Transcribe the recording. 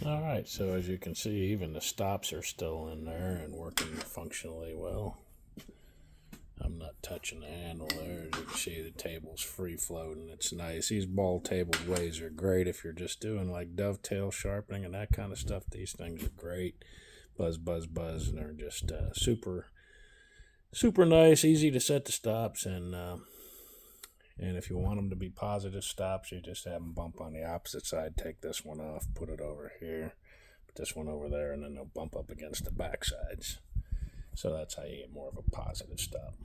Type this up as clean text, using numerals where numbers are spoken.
Alright, so as you can see, even the stops are still in there and working functionally well. I'm not touching the handle there. As you can see, the table's free floating. It's nice. These ball table ways are great if you're just doing like dovetail sharpening and that kind of stuff. These things are great. Buzz, buzz, buzz, and they're just super nice, easy to set the stops, and if you want them to be positive stops, you just have them bump on the opposite side. Take this one off, put it over here, put this one over there, and then they'll bump up against the back sides. So that's how you get more of a positive stop.